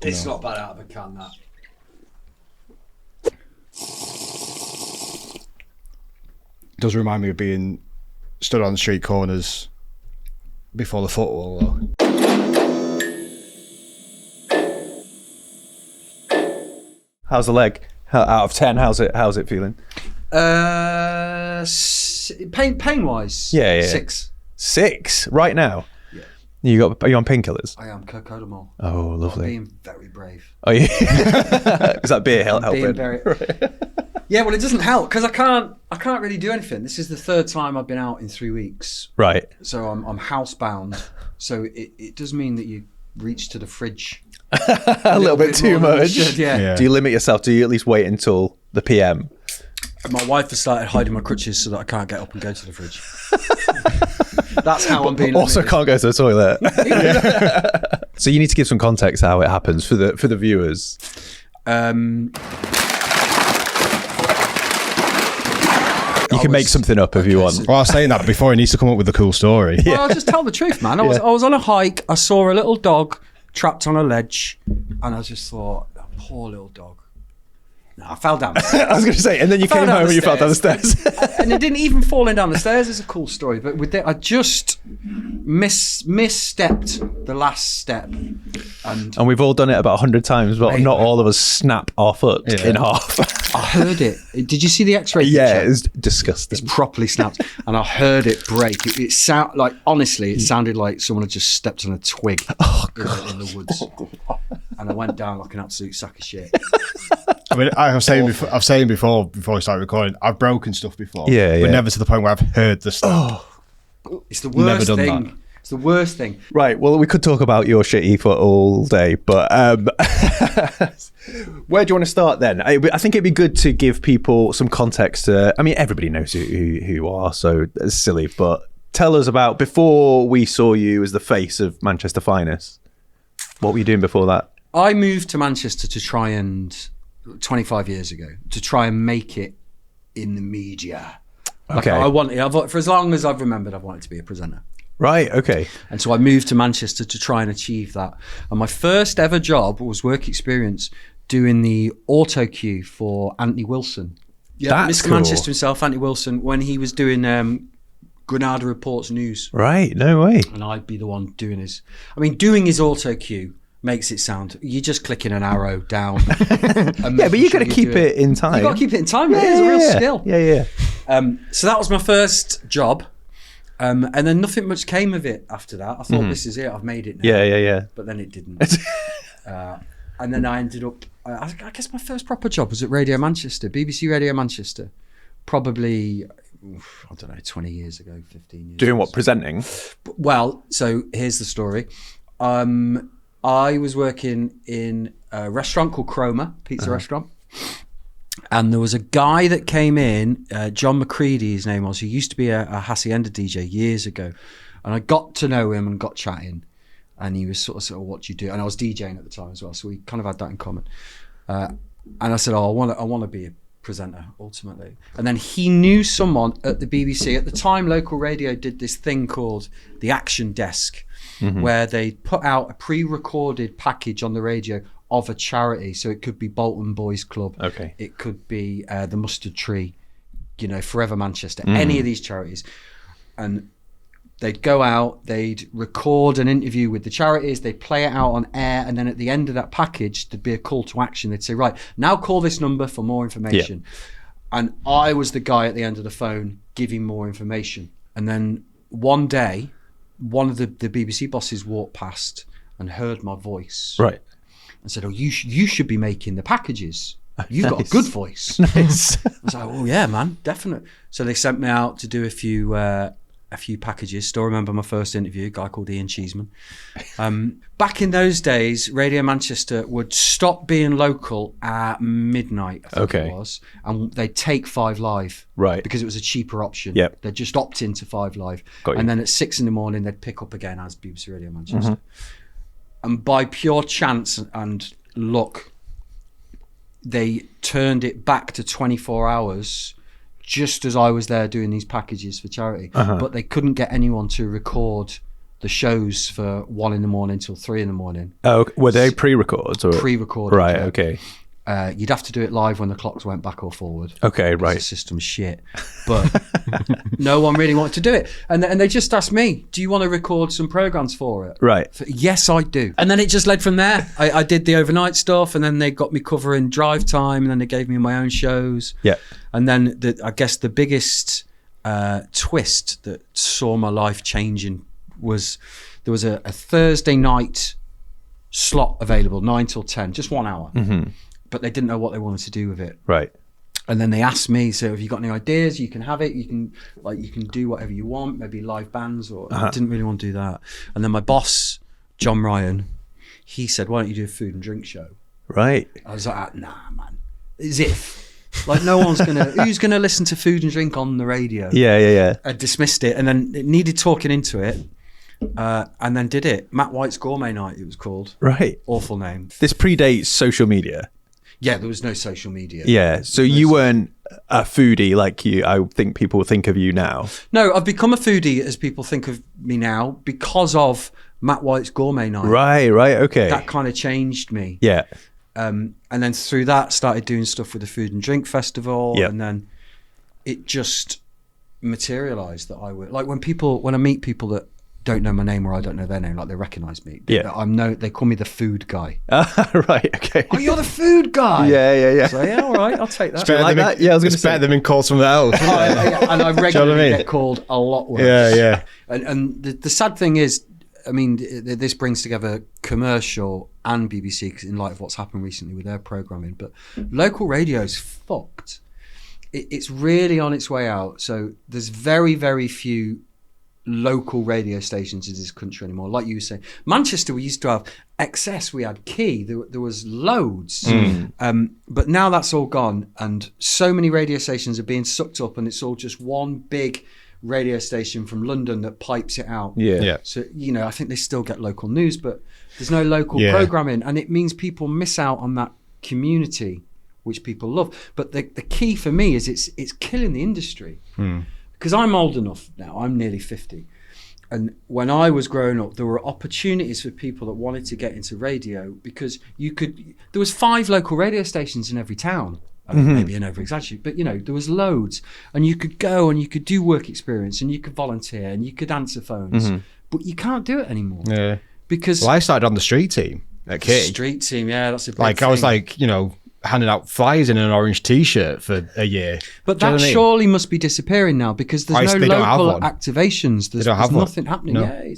It's not bad out of a can, that. Does remind me of being stood on street corners before the football, though. How's the leg? Out of 10, how's it feeling? Pain wise, Yeah. 6. 6 right now. Yeah. Are you on painkillers? I am cocodamol. Oh, lovely. I'm being very brave. Oh yeah. Is that beer helping? Yeah, well, it doesn't help because I can't really do anything. This is the 3rd time I've been out in 3 weeks. Right. So I'm housebound. So it does mean that you reach to the fridge a little bit too much. Yeah. Do you limit yourself? Do you at least wait until the PM? My wife has started hiding my crutches so that I can't get up and go to the fridge. That's how I'm being. Also, can't go to the toilet. So you need to give some context how it happens for the viewers. You can make something up if you want. Well, I was saying that before. He needs to come up with a cool story. Well, I'll just tell the truth, man. I was on a hike. I saw a little dog trapped on a ledge, and I just thought, oh, poor little dog. No, I fell down. I was going to say, and then you came home and you fell down the stairs. And it didn't even fall down the stairs. It's a cool story, but with that, I just misstepped the last step, and we've all done it about 100 times, but not all of us snap our foot in half. I heard it. Did you see the X-ray? Yeah, picture? it was disgusting. It's properly snapped, and I heard it break. It sound like, honestly, it sounded like someone had just stepped on a twig in the woods, and I went down like an absolute sack of shit. I mean, I was saying before we started recording, I've broken stuff before, but never to the point where I've heard the stuff. It's the worst Never done thing. that. It's the worst thing. Right, well, we could talk about your shitty foot all day, but where do you want to start then? I think it'd be good to give people some context. I mean, everybody knows who you are, so it's silly, but tell us about, before we saw you as the face of Manchester Finest, what were you doing before that? I moved to Manchester to try and, 25 years ago, to try and make it in the media. Like, Okay. for as long as I've remembered, I've wanted to be a presenter. Right, okay. And so I moved to Manchester to try and achieve that. And my first ever job was work experience doing the auto cue for Anthony Wilson. Yeah, That's Mr. cool. Manchester himself, Anthony Wilson, when he was doing Granada Reports News. Right, no way. And I'd be the one doing his auto cue makes it sound, you're just clicking an arrow down. Yeah, but you got to keep it in time. You got to keep it in time. It is a real skill. Yeah. So that was my first job. And then nothing much came of it after that. I thought, this is it. I've made it now. Yeah. But then it didn't. And then I ended up, I guess my first proper job was at Radio Manchester, BBC Radio Manchester. Probably, I don't know, 20 years ago, 15 years Doing ago. what, presenting? Well, so here's the story. I was working in a restaurant called Cromer, pizza restaurant. And there was a guy that came in, John McCready, his name was, who used to be a Hacienda DJ years ago. And I got to know him and got chatting. And he was sort of, what do you do? And I was DJing at the time as well. So we kind of had that in common. And I said, I want to be a presenter, ultimately. And then he knew someone at the BBC. At the time, local radio did this thing called the Action Desk, where they put out a pre-recorded package on the radio of a charity. So it could be Bolton Boys Club. Okay. It could be the Mustard Tree, Forever Manchester, any of these charities. And they'd go out, they'd record an interview with the charities, they'd play it out on air, and then at the end of that package, there'd be a call to action. They'd say, right, now call this number for more information. Yeah. And I was the guy at the end of the phone giving more information. And then one day, one of the BBC bosses walked past and heard my voice. Right. And said, oh, you should be making the packages. You've got a good voice. Nice. I was like, oh yeah, man, definitely. So they sent me out to do a few packages. Still remember my first interview, a guy called Ian Cheeseman. Back in those days, Radio Manchester would stop being local at midnight, I think it was, and they'd take 5 Live. Right. Because it was a cheaper option. Yep. They'd just opt into 5 Live. Got you. And then at 6 a.m, they'd pick up again as BBC Radio Manchester. And by pure chance and luck, they turned it back to 24 hours just as I was there doing these packages for charity. But they couldn't get anyone to record the shows for 1 a.m. till 3 a.m. Oh, were they pre-records or pre-recorded? Right. Yeah. Okay. You'd have to do it live when the clocks went back or forward. Okay. Right. The system's shit, but no one really wanted to do it, and they just asked me, "Do you want to record some programs for it?" Right. Yes, I do. And then it just led from there. I did the overnight stuff, and then they got me covering drive time, and then they gave me my own shows. Yeah. And then I guess the biggest twist that saw my life changing was there was a Thursday night slot available, 9 till 10, just 1 hour. Mm-hmm. But they didn't know what they wanted to do with it. Right. And then they asked me, so have you got any ideas? You can have it. You can do whatever you want, maybe live bands, or I didn't really want to do that. And then my boss, John Ryan, he said, why don't you do a food and drink show? Right. I was like, nah, man. As if. Like no one's who's gonna listen to food and drink on the radio? Yeah. I dismissed it, and then it needed talking into it. And then did it. Matt White's Gourmet Night, it was called. Right. Awful name. This predates social media. Yeah, there was no social media. Yeah, so you weren't a foodie like I think people think of you now. No, I've become a foodie as people think of me now because of Matt White's Gourmet Night. Right, okay. That kind of changed me. Yeah. And then through that, started doing stuff with the Food and Drink Festival. Yep. And then it just materialised that I would... Like when I meet people that don't know my name or I don't know their name, like they recognise me. Yeah. They call me the food guy. Right, okay. Oh, you're the food guy. Yeah. So yeah, all right, I'll take that. Do you like that? Yeah, I was going to say. Better than being called something else. And I regularly get called a lot worse. Yeah. And the sad thing is, I mean, this brings together commercial and BBC in light of what's happened recently with their programming. But local radio's fucked. It's really on its way out. So there's very, very few local radio stations in this country anymore. Like you were saying, Manchester, we used to have XS, we had Key, there was loads. But now that's all gone, and so many radio stations are being sucked up, and it's all just one big radio station from London that pipes it out. Yeah. So, I think they still get local news, but there's no local programming, and it means people miss out on that community, which people love. But the key for me is it's killing the industry. Because I'm old enough now, I'm nearly 50. And when I was growing up, there were opportunities for people that wanted to get into radio because there was 5 local radio stations in every town. Maybe an over-exaggerate, but there was loads. And you could go and you could do work experience and you could volunteer and you could answer phones. But you can't do it anymore. Yeah. Because... Well, I started on the street team at Key. Street team, yeah, that's a big thing. I was handing out flyers in an orange T-shirt for a year. But that surely must be disappearing now because there's no local activations. There's nothing happening. No. Yeah,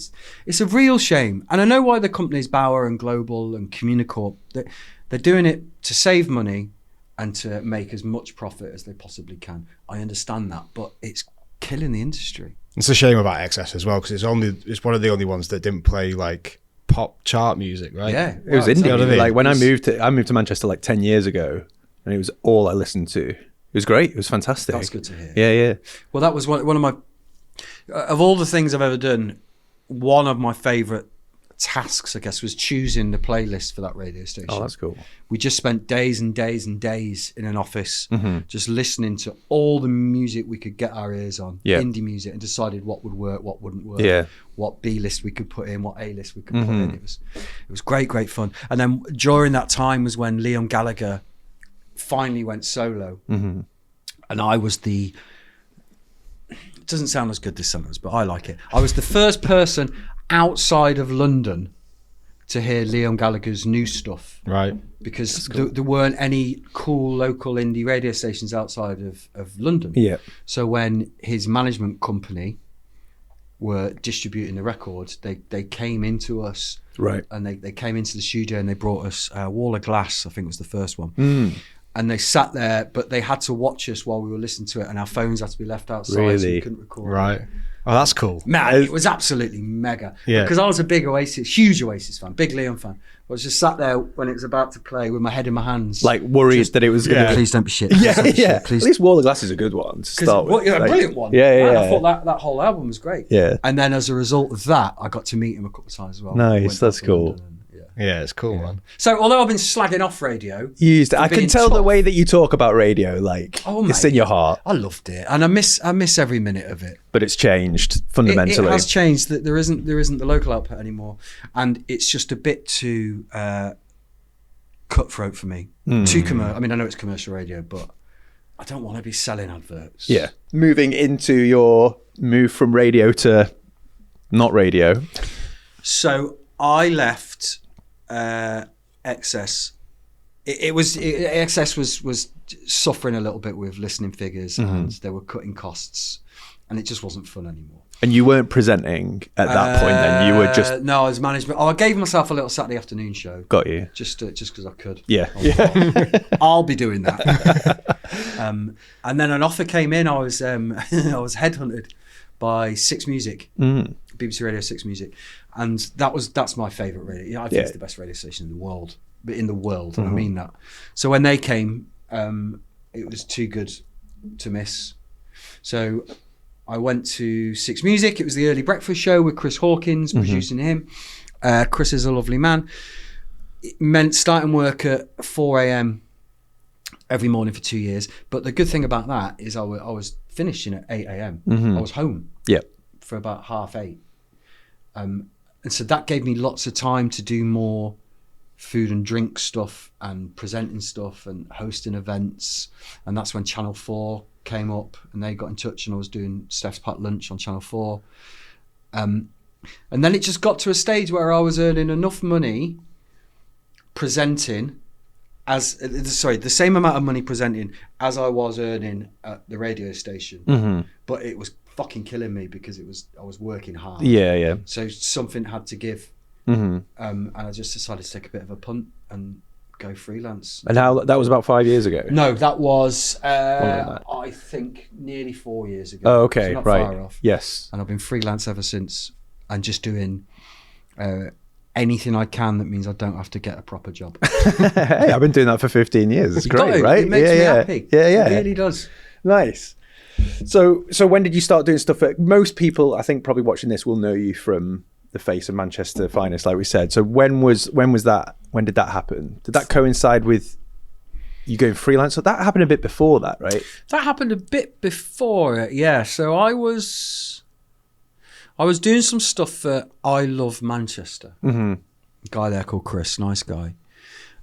it's a real shame. And I know why the companies Bauer and Global and Communicorp, they're doing it to save money and to make as much profit as they possibly can. I understand that, but it's killing the industry. It's a shame about XS as well because it's one of the only ones that didn't play like pop chart music, right? Yeah, it was indie. Like when I moved to Manchester like 10 years ago, and it was all I listened to. It was great. It was fantastic. That's good to hear. Yeah. Well, that was one of my of all the things I've ever done. One of my favourite tasks, I guess, was choosing the playlist for that radio station. Oh, that's cool. We just spent days and days and days in an office just listening to all the music we could get our ears on, indie music, and decided what would work, what wouldn't work, what B list we could put in, what A list we could put in. It was great fun. And then during that time was when Liam Gallagher finally went solo, and I was it doesn't sound as good this sentence, but I like it. I was the first person outside of London to hear Liam Gallagher's new stuff, right? Because there weren't any cool local indie radio stations outside of London. Yeah. So when his management company were distributing the records, they came into us, right? And they came into the studio and they brought us Wall of Glass, I think was the first one. And they sat there, but they had to watch us while we were listening to it, and our phones had to be left outside so we couldn't record. Right. Oh, that's cool. Man, it was absolutely mega. Yeah. Because I was a huge Oasis fan, big Liam fan. I was just sat there when it was about to play with my head in my hands. Like worried that it was going to Please don't be shit. Yeah. Please. At least Wall of Glass is a good one to start with. A brilliant one. Yeah. I thought that whole album was great. Yeah. And then as a result of that, I got to meet him a couple of times as well. Nice, that's cool. Yeah, it's cool, man. So although I've been slagging off radio, I can tell the way that you talk about radio, like it's in your heart. I loved it, and I miss every minute of it. But it's changed fundamentally. It has changed. That there isn't the local output anymore, and it's just a bit too cutthroat for me. Too commercial. I mean, I know it's commercial radio, but I don't want to be selling adverts. Yeah. Moving into your move from radio to not radio. So I left XS. XS was suffering a little bit with listening figures, and they were cutting costs, and it just wasn't fun anymore. And you weren't presenting at that point then? You were just... No, I was management. I gave myself a little Saturday afternoon show. Got you. Just because I could. Yeah. I'll be doing that. And then an offer came in. I was headhunted by Six Music, BBC Radio 6 Music, and that's my favourite radio. I think it's the best radio station in the world. But in the world, and I mean that. So when they came, it was too good to miss. So I went to Six Music. It was the early breakfast show with Chris Hawkins, producing him. Chris is a lovely man. It meant starting work at 4 a.m. every morning for 2 years. But the good thing about that is I was finishing at 8 a.m. I was home for about 8:30. And so that gave me lots of time to do more food and drink stuff and presenting stuff and hosting events. And that's when Channel 4 came up and they got in touch, and I was doing Steph's Packed Lunch on Channel 4. And then it just got to a stage where I was earning enough money presenting the same amount of money presenting as I was earning at the radio station. But it was fucking killing me because I was working hard. Yeah. So something had to give. And I just decided to take a bit of a punt and go freelance. And how that was about 5 years ago? No, that was I think nearly 4 years ago. Oh, okay, so not right. far off. Yes. And I've been freelance ever since, and just doing anything I can that means I don't have to get a proper job. Hey, I've been doing that for 15 years. It's great, right? It makes me happy. Yeah. It really does. Nice. So when did you start doing stuff? Most people, I think, probably watching this will know you from the face of Manchester Finest, like we said. So when was that? When did that happen? Did that coincide with you going freelance? So that happened a bit before that, right? That happened a bit before it, yeah. So I was doing some stuff for I Love Manchester. A guy there called Chris, nice guy.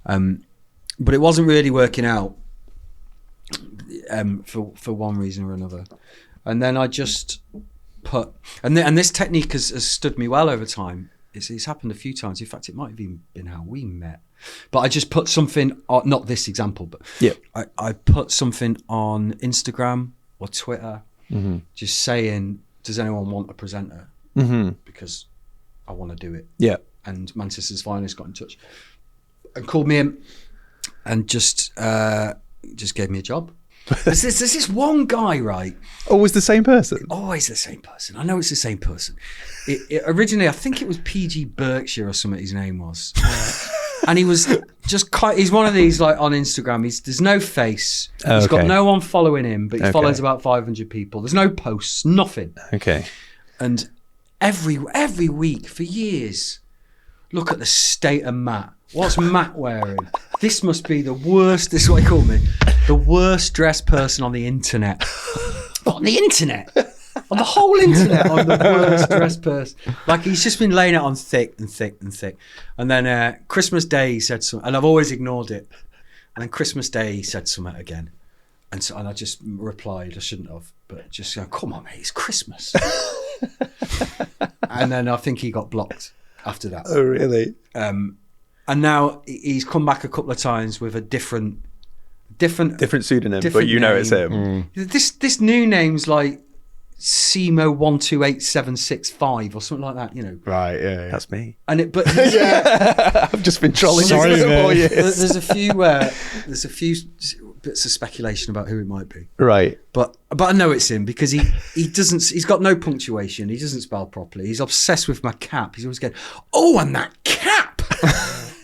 But it wasn't really working out for one reason or another. And then I just put, and this technique has stood me well over time. It's happened a few times. In fact, it might have even been how we met. But I just put something, not this example, but I put something on Instagram or Twitter, just saying, does anyone want a presenter? Because I want to do it. Yeah. And Manchester's Finest got in touch and called me in and just gave me a job. There's this one guy, right? Always the same person? Always the same person. I know it's the same person. It originally, I think it was PG Berkshire or something his name was. And he was just he's one of these, like, on Instagram. There's no face. He's got no one following him, but he follows about 500 people. There's no posts, nothing. Okay. And every week for years, look at the state of Matt. What's Matt wearing? This must be the worst, this is what he called me, the worst dressed person on the internet. On the internet? On the whole internet, I'm the worst dressed person. Like, he's just been laying it on thick and thick and thick. And then Christmas Day he said something, and I've always ignored it. And then Christmas Day he said something again. And I just replied, I shouldn't have, but just go, come on, mate, it's Christmas. And then I think he got blocked after that. Oh, really? And now he's come back a couple of times with a different pseudonym, but you know it's him. This new name's like Simo 128765 or something like that, you know. Right, yeah. That's me. And I've just been trolling you for 4 years. There's a few bits of speculation about who it might be. Right. But I know it's him because he's got no punctuation. He doesn't spell properly. He's obsessed with my cap. He's always going, oh, and that cap.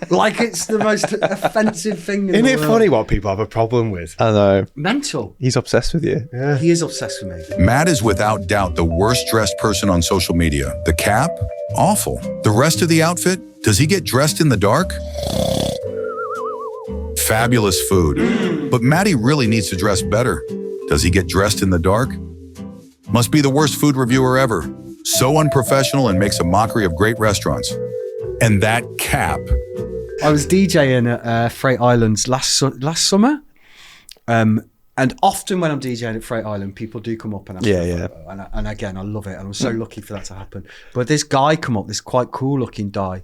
Like it's the most offensive thing in Isn't the it world. funny what people have a problem with? I know. Mental. He's obsessed with you. Yeah. He is obsessed with me. Matt is without doubt the worst dressed person on social media. The cap? Awful. The rest of the outfit? Does he get dressed in the dark? Fabulous food. But Matty really needs to dress better. Does he get dressed in the dark? Must be the worst food reviewer ever. So unprofessional and makes a mockery of great restaurants. And that cap. I was DJing at Freight Islands last summer. And often when I'm DJing at Freight Island, people do come up and ask for a photo. And again, I love it. And I'm so lucky for that to happen. But this guy come up, this quite cool looking guy.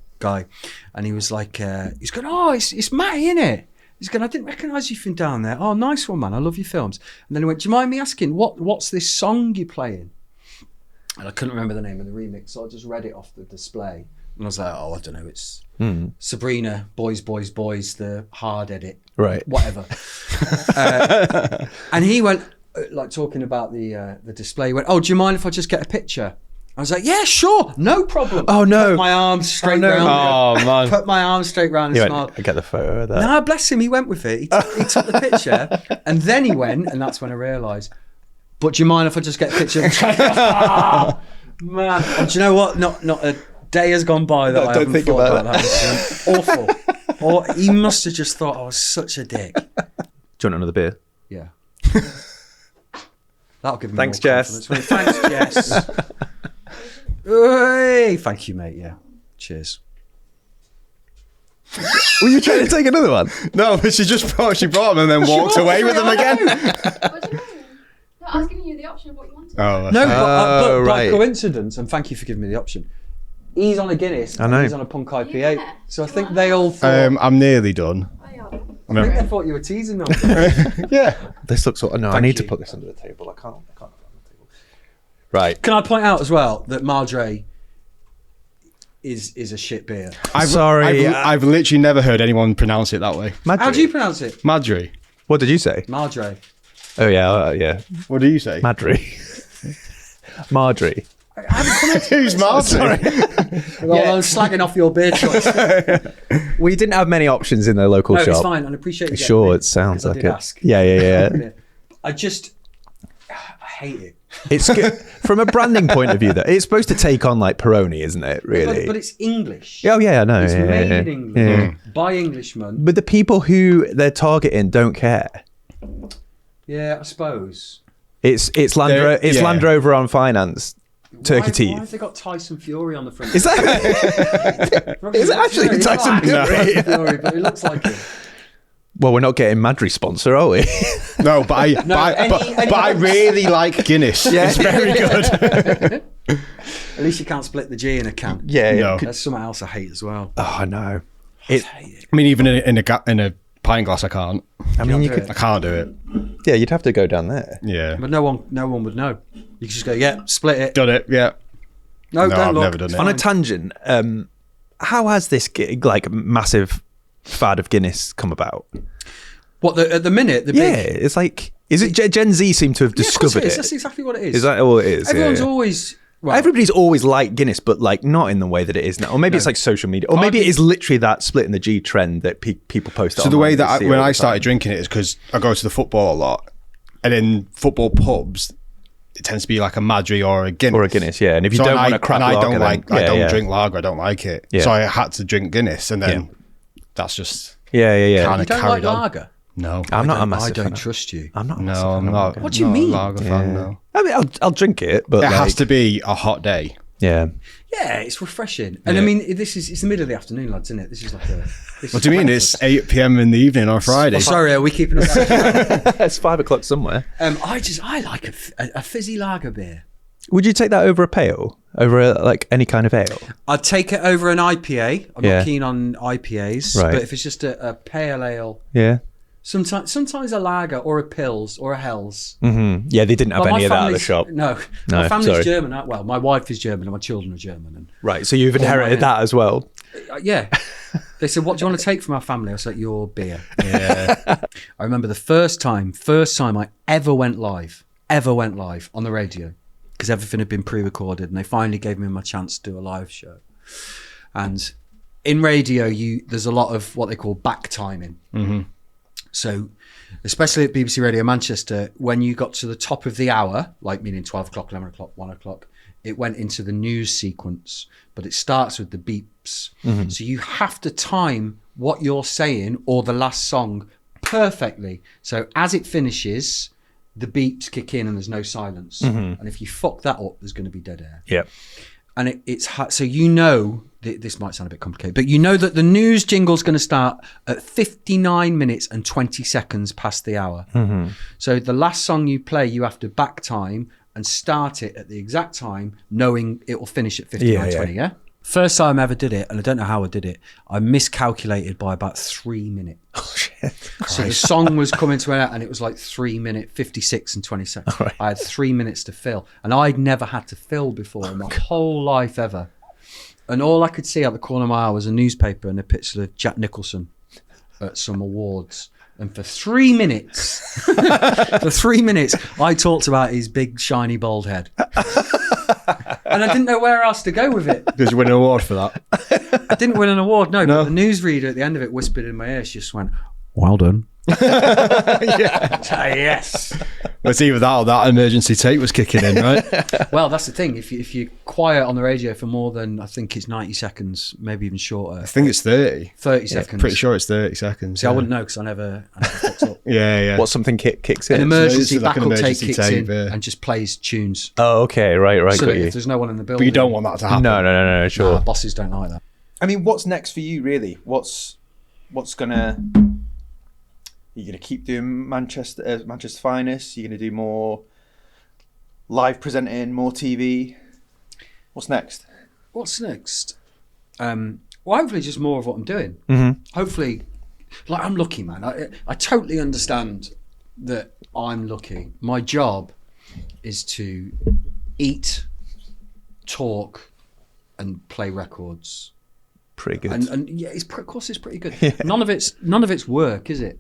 And he was like, he's going, oh, it's Matty, innit? He's going, I didn't recognise you from down there. Oh, nice one, man. I love your films. And then he went, do you mind me asking, what's this song you're playing? And I couldn't remember the name of the remix. So I just read it off the display. And I was like, oh, I don't know. It's Sabrina, Boys, the hard edit. Right. Whatever. And he went, like talking about the display, he went, oh, do you mind if I just get a picture? I was like, yeah, sure. No problem. Oh, no. Put my arms straight round. Oh, man. Put my arms straight round and smiled. I get the photo of that. No, bless him. He went with it. He took the picture. And then he went, and that's when I realised, but do you mind if I just get a picture? Oh, man. And do you know what? Not a day has gone by that I haven't think thought about about that. It's awful. Or he must have just thought I was such a dick. Do you want another beer? Yeah. That'll give me Thanks, more Jess. confidence. Thanks, Jess. Hey, thank you, mate. Yeah. Cheers. Were you trying to take another one? No, but she brought them and then walked away with them again. What do you mean? No, I was giving you the option of what you wanted. Oh, No, but right. by coincidence, and thank you for giving me the option, he's on a Guinness I know. and he's on a Punk IPA. Yeah. So I think they all thought, I'm nearly done. Oh, yeah. I think they thought you were teasing them. Yeah. This looks sort of... No, I Thank need to you. put this under the table. I can't put it on the table. Right. Can I point out as well that Madre is a shit beer? Sorry. I've literally never heard anyone pronounce it that way. Madri. How do you pronounce it? Madri. What did you say? Madre. Oh, yeah. Yeah. What do you say? Madri. Marjorie. Who's Martin? Well, I'm slagging off your beer choice. We didn't have many options in the local No, shop. it's fine. I appreciate you. Sure, getting it sounds because I like did it. ask. Yeah. I hate it. It's good from a branding point of view. That it's supposed to take on like Peroni, isn't it? Really? But it's English. Oh yeah, I know. It's yeah, made yeah, in England by Englishmen. But the people who they're targeting don't care. Yeah, I suppose. It's Land Rover on finance. Turkey Why have teeth. they got Tyson Fury on the front? Is that? Is it actually It's Tyson not Fury? Tyson Fury, but it looks like it. Well, we're not getting Madri sponsor, are we? No, but I really like Guinness. Yeah. It's very good. At least you can't split the G in a can. Yeah. No. That's something else I hate as well. Oh, I know. I hate it. I mean, even in a pint glass, I can't. I mean, you do could. I can't do it. Yeah, you'd have to go down there. Yeah. But no one would know. You could just go, yeah, split it. Done it. Yeah. No, No, don't I've look. never done It's it. On a fine. tangent, how has this like massive fad of Guinness come about? What at the minute? The Yeah, big, it's like, is it Gen Z seem to have Yeah, of course discovered it is. it? That's exactly what it is. Is that all it is? Everyone's Yeah. always. Well, Everybody's always liked Guinness, but like not in the way that it is now. Or maybe it's like social media, or maybe it is literally that split in the G trend that people post. So the way that when I started started drinking it is because I go to the football a lot, and in football pubs, it tends to be like a Madri or a Guinness. yeah. And if you So don't and want a crap I lager, don't like. then, I don't yeah. drink lager. I don't like it. Yeah. So I had to drink Guinness, and then that's just Yeah. you kinda don't carried like on. lager. No. I'm not a I massive don't fan. trust you. I'm not. A No, massive I'm fan not. of What do you not a mean? lager fan, no. I mean, I'll drink it, but It like, has to be a hot day. Yeah. Yeah, it's refreshing. And Yeah. I mean, it's the middle of the afternoon, lads, isn't it? This is like a. What do you mean? It's 8 p.m. in the evening on a Friday. Oh, sorry, are we keeping up? It's 5 o'clock somewhere. I like a fizzy lager beer. Would you take that over a pale? Over like any kind of ale? I'd take it over an IPA. I'm Yeah. not keen on IPAs, Right. but if it's just a pale ale, Yeah. sometimes a lager or a Pils or a Helles. Mm-hmm. Yeah, they didn't have But my any of that at the family's- shop. No, No, my family's sorry. German. Well, my wife is German and my children are German. And Right, so you've inherited my- that as well. yeah, they said, "What do you want to take from our family?" I was like, "Your beer." Yeah. I remember the first time I ever went live on the radio, because everything had been pre-recorded, and they finally gave me my chance to do a live show. And in radio, there's a lot of what they call back timing. Mm-hmm. So, especially at BBC Radio Manchester, when you got to the top of the hour, like meaning 12 o'clock, 11 o'clock, 1 o'clock, it went into the news sequence, but it starts with the beeps. Mm-hmm. So you have to time what you're saying or the last song perfectly. So as it finishes, the beeps kick in and there's no silence. Mm-hmm. And if you fuck that up, there's going to be dead air. Yeah. And it's so you know, this might sound a bit complicated, but you know that the news jingle's going to start at 59 minutes and 20 seconds past the hour. Mm-hmm. So the last song you play, you have to back time and start it at the exact time, knowing it will finish at 59:20, yeah? First time I ever did it, and I don't know how I did it, I miscalculated by about 3 minutes. Oh, shit. So the song was coming to an end, and it was like 3 minutes, 56 and 20 seconds. Right. I had 3 minutes to fill, and I'd never had to fill before in my whole life ever. And all I could see out the corner of my eye was a newspaper and a picture of Jack Nicholson at some awards. And for 3 minutes, I talked about his big, shiny, bald head. And I didn't know where else to go with it. Did you win an award for that? I didn't win an award, no. But the newsreader at the end of it whispered in my ear, she just went, "Well done." Yes. It's either that or that emergency tape was kicking in, right? Well, that's the thing. If you're quiet on the radio for more than, I think it's 90 seconds, maybe even shorter. I think it's 30. 30 seconds. Pretty sure it's 30 seconds. See, I wouldn't know because I never fucked up. Yeah. What, something kicks in? An emergency like an backup tape emergency kicks tape, in and just plays tunes. Oh, okay. Right. So Got that you. if there's no one in the building. But you don't want that to happen. No, sure. Nah, bosses don't like that. I mean, what's next for you, really? What's gonna... Are you going to keep doing Manchester Finest? Are you going to do more live presenting, more TV? What's next? Well, hopefully just more of what I'm doing. Mm-hmm. Hopefully, like, I'm lucky, man. I totally understand that I'm lucky. My job is to eat, talk, and play records. Pretty good. And yeah, of course it's pretty good. Yeah. None of it's work, is it?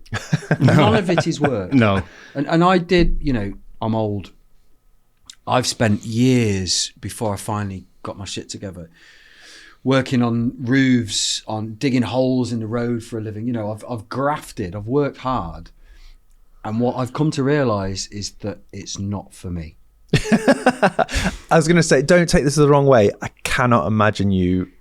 None of it is work. No. And I did, I'm old. I've spent years before I finally got my shit together working on roofs, on digging holes in the road for a living. I've grafted, I've worked hard. And what I've come to realise is that it's not for me. I was going to say, don't take this the wrong way. I cannot imagine you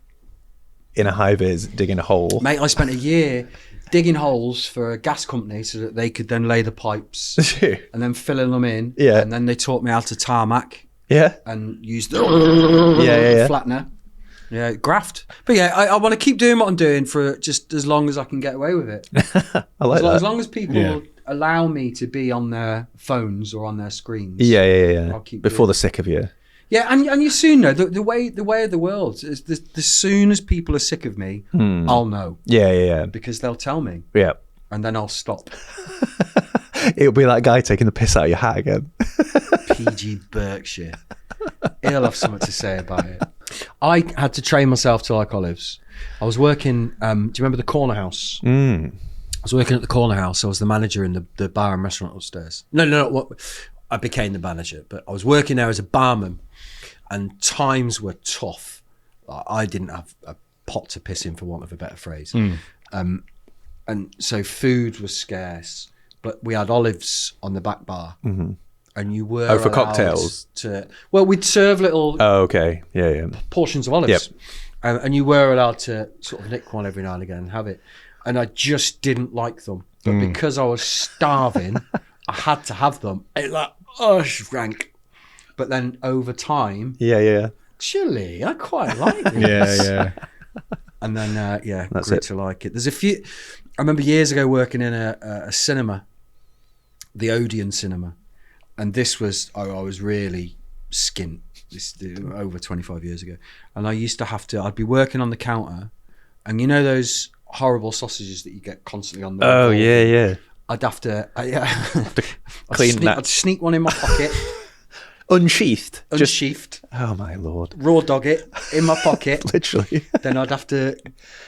in a high-vis digging a hole. Mate, I spent a year digging holes for a gas company so that they could then lay the pipes and then filling them in. Yeah. And then they taught me how to tarmac. Yeah. And use the flattener. Yeah, graft. But yeah, I want to keep doing what I'm doing for just as long as I can get away with it. I like that. As long as people allow me to be on their phones or on their screens. Yeah. I'll keep Before doing they're sick of you. Yeah, and you soon know the way of the world is as soon as people are sick of me, I'll know. Yeah. Because they'll tell me. Yeah. And then I'll stop. It'll be that guy taking the piss out of your hat again. PG Berkshire. He'll have something to say about it. I had to train myself to like olives. I was working, do you remember the Corner House? I was working at the Corner House. I was the manager in the bar and restaurant upstairs. No. I became the manager, but I was working there as a barman. And times were tough. I didn't have a pot to piss in, for want of a better phrase. And so food was scarce, but we had olives on the back bar. Mm-hmm. And you were for cocktails? We'd serve little portions of olives. Yep. And you were allowed to sort of nick one every now and again and have it. And I just didn't like them. But because I was starving, I had to have them. It rank. But then over time, actually, I quite like this. Yeah. And then, That's grew it. to like it. There's a few. I remember years ago working in a cinema, the Odeon cinema, and this was I was really skint. This over 25 years ago, and I used to I'd be working on the counter, and you know those horrible sausages that you get constantly on the. Oh yeah. I'd have to. Clean that. I'd sneak one in my pocket. Unsheathed. Oh my lord. Raw dog it in my pocket. Literally. Then I'd have to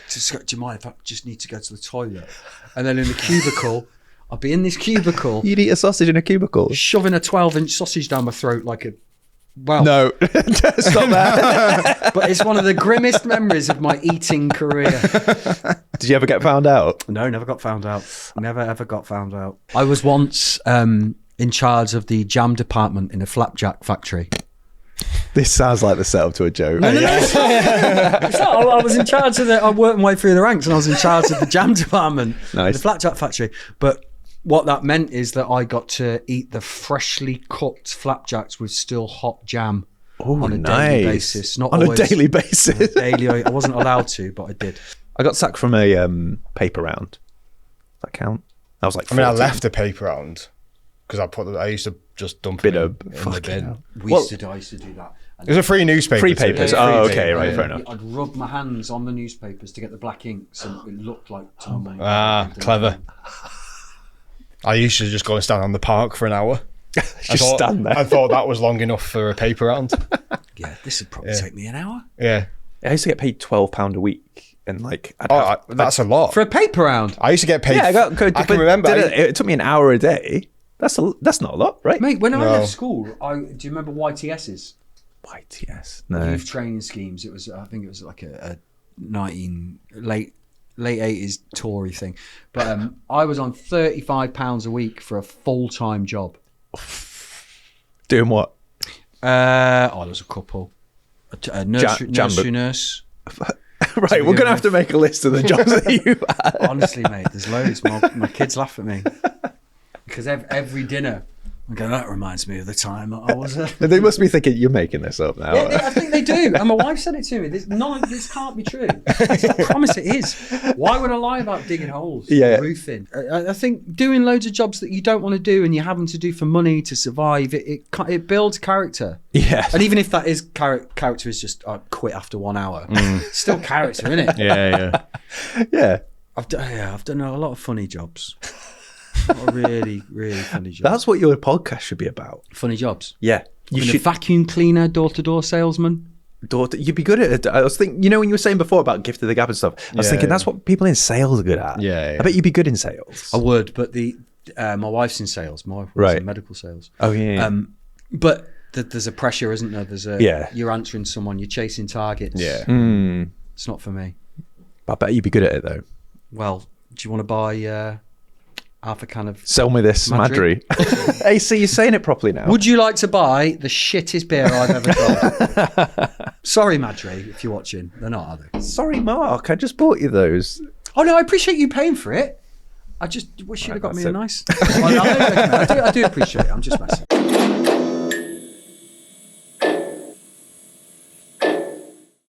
just go, do you mind if I just need to go to the toilet? And then in the cubicle, I'd be in this cubicle. You'd eat a sausage in a cubicle? Shoving a 12-inch sausage down my throat like a Well, No, stop that. but it's one of the grimmest memories of my eating career. Did you ever get found out? No, never got found out. Never ever got found out. I was once in charge of the jam department in a flapjack factory. This sounds like the setup to a joke. No, it's not. I was in charge of I worked my way through the ranks and I was in charge of the jam department Nice. in the flapjack factory. But what that meant is that I got to eat the freshly cut flapjacks with still hot jam on a daily basis. Not on always, a daily basis. daily. I wasn't allowed to, but I did. I got sacked from a paper round. Does that count? I was like, 14. I left the paper round because I used to just dump it in the bin. I used to do that. It was a free newspaper. Free papers. too. Oh, Free okay, paper, right, yeah. fair enough. I'd rub my hands on the newspapers to get the black ink so it looked like tomorrow. Ah, clever. I used to just go and stand on the park for an hour. Stand there. I thought that was long enough for a paper round. Yeah, this would probably take me an hour. Yeah. I used to get paid £12 a week, and like, That's a lot. For a paper round? I used to get paid. yeah, I can remember. It took me an hour a day. That's not a lot, right? Mate, when I No. left school, do you remember YTS's? YTS, no. Youth training schemes. It was, I think it was like a late 80s Tory thing. But I was on £35 a week for a full-time job. Doing what? There's a couple. A nursery nurse. Right, we're gonna have to make a list of the jobs that you had. Honestly, mate, there's loads. My kids laugh at me because every dinner, I go, that reminds me of the time I was. They must be thinking you're making this up now. I think they do. And my wife said it to me. This can't be true. I promise it is. Why would I lie about digging holes? Yeah. Roofing. I think doing loads of jobs that you don't want to do and you're having to do for money to survive, it builds character. Yeah. And even if that is character is just quit after 1 hour, it's still character, isn't it? Yeah. Yeah. I've done a lot of funny jobs. A lot of really, really funny jobs. That's what your podcast should be about. Funny jobs. Yeah. You Been a should vacuum cleaner, door-to-door salesman. you'd be good at it. I was thinking, when you were saying before about Gift of the Gab and stuff, I was thinking that's what people in sales are good at. Yeah. I bet you'd be good in sales. I would, but my wife's in sales. My wife was in medical sales. Oh, yeah. But there's a pressure, isn't there? There's a you're answering someone, you're chasing targets. Yeah. It's not for me. I bet you'd be good at it, though. Well, do you want to buy half a can of... Sell me this Madry. Hey, see, you're saying it properly now. Would you like to buy the shittest beer I've ever got? Sorry, Madry, if you're watching. They're not, are they? Sorry, Mark. I just bought you those. Oh, no, I appreciate you paying for it. I just wish you'd have got me a nice... I do appreciate it. I'm just messing.